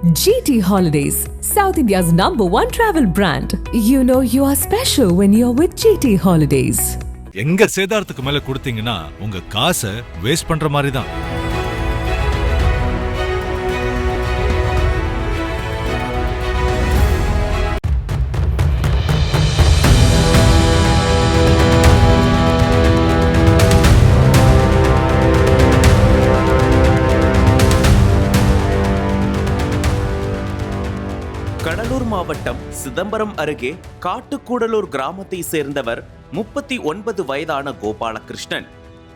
GT Holidays, South India's #1 travel brand. You know you are special when you're with GT Holidays. எங்க சேதாரத்துக்கு மேல கொடுத்தீங்கன்னா உங்க காசை waste பண்ற மாதிரி தான். கடலூர் மாவட்டம் சிதம்பரம் அருகே காட்டுக்கூடலூர் கிராமத்தை சேர்ந்தவர் 39 வயதான கோபாலகிருஷ்ணன்.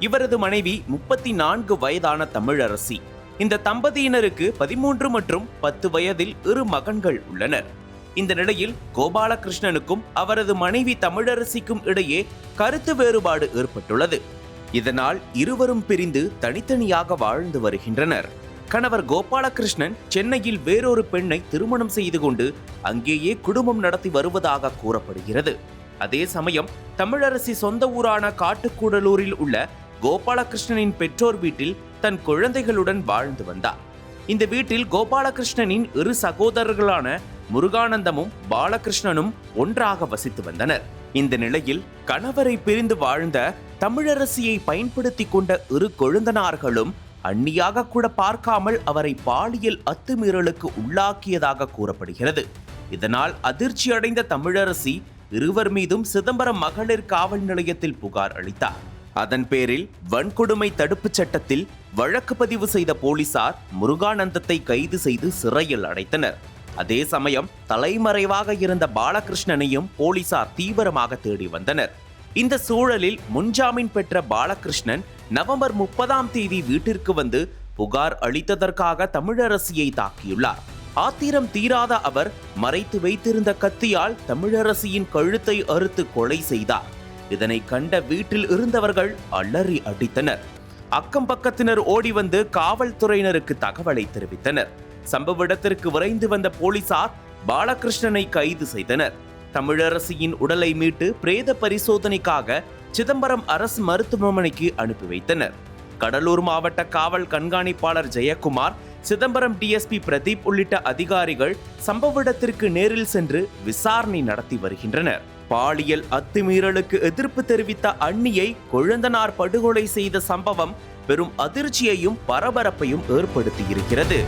இவரது மனைவி 34 வயதான தமிழரசி. இந்த தம்பதியினருக்கு 13 மற்றும் 10 வயதில் 2 மகன்கள் உள்ளனர். இந்த நிலையில் கோபாலகிருஷ்ணனுக்கும் அவரது மனைவி தமிழரசிக்கும் இடையே கருத்து வேறுபாடு ஏற்பட்டுள்ளது. இதனால் இருவரும் பிரிந்து தனித்தனியாக வாழ்ந்து வருகின்றனர். கணவர் கோபாலகிருஷ்ணன் சென்னையில் வேறொரு பெண்ணை திருமணம் செய்து கொண்டு அங்கேயே குடும்பம் நடத்தி வருவதாக கூறப்படுகிறது. அதே சமயம் தமிழரசி சொந்த ஊரான காட்டுக்கூடலூரில் உள்ள கோபாலகிருஷ்ணனின் பெற்றோர் வீட்டில் தன் குழந்தைகளுடன் வாழ்ந்து வந்தார். இந்த வீட்டில் கோபாலகிருஷ்ணனின் 2 சகோதரர்களான முருகானந்தமும் பாலகிருஷ்ணனும் ஒன்றாக வசித்து வந்தனர். இந்த நிலையில் கணவரை பிரிந்து வாழ்ந்த தமிழரசியை பயன்படுத்தி கொண்ட 2 கொழுந்தனார்களும் அந்நியாக கூட பார்க்காமல் அவரை பாலியல் அத்துமீறலுக்கு உள்ளாக்கியதாக கூறப்படுகிறது. இதனால் அதிர்ச்சி அடைந்த தமிழரசி இருவர் மீதும் சிதம்பரம் மகளிர் காவல் நிலையத்தில் புகார் அளித்தார். அதன் பேரில் வன்கொடுமை தடுப்புச் சட்டத்தில் வழக்கு பதிவு செய்த போலீசார் முருகானந்தத்தை கைது செய்து சிறையில் அடைத்தனர். அதே சமயம் தலைமறைவாக இருந்த பாலகிருஷ்ணனையும் போலீசார் தீவிரமாக தேடி வந்தனர். இந்த சூழலில் முன்ஜாமீன் பெற்ற பாலகிருஷ்ணன் நவம்பர் 30ஆம் தேதி வீட்டிற்கு வந்து புகார் அளித்ததற்காக தமிழரசியை தாக்கியுள்ளார். ஆத்திரம் தீராத அவர் மறைத்து வைத்திருந்த கத்தியால் தமிழரசியின் கழுத்தை அறுத்து கொலை செய்தார். இதனை கண்ட வீட்டில் இருந்தவர்கள் அலறி அடித்தனர். அக்கம் பக்கத்தினர் ஓடி வந்து காவல்துறையினருக்கு தகவலை தெரிவித்தனர். சம்பவ இடத்திற்கு விரைந்து வந்த போலீசார் பாலகிருஷ்ணனை கைது செய்தனர். தமிழரசியின் உடலை மீட்டு பிரேத பரிசோதனைக்காக சிதம்பரம் அரசு மருத்துவமனைக்கு அனுப்பி வைத்தனர். கடலூர் மாவட்ட காவல் கண்காணிப்பாளர் ஜெயக்குமார், சிதம்பரம் டிஎஸ்பி பிரதீப் உள்ளிட்ட அதிகாரிகள் சம்பவ இடத்திற்கு நேரில் சென்று விசாரணை நடத்தி வருகின்றனர். பாலியல் அத்துமீறலுக்கு எதிர்ப்பு தெரிவித்த அண்ணியை கொழுந்தனார் படுகொலை செய்த சம்பவம் பெரும் அதிர்ச்சியையும் பரபரப்பையும் ஏற்படுத்தியிருக்கிறது.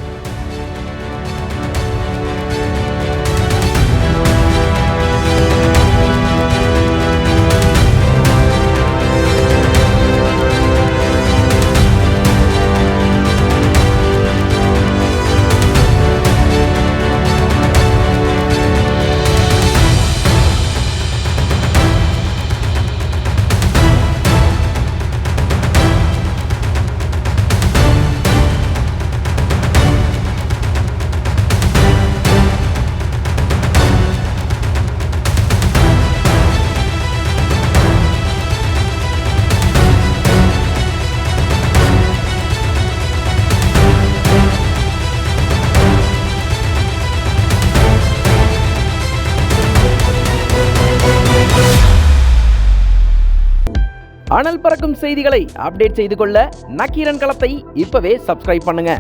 அனல் பறக்கும் செய்திகளை அப்டேட் செய்து கொள்ள நக்கீரன் களத்தை இப்பவே சப்ஸ்கிரைப் பண்ணுங்க.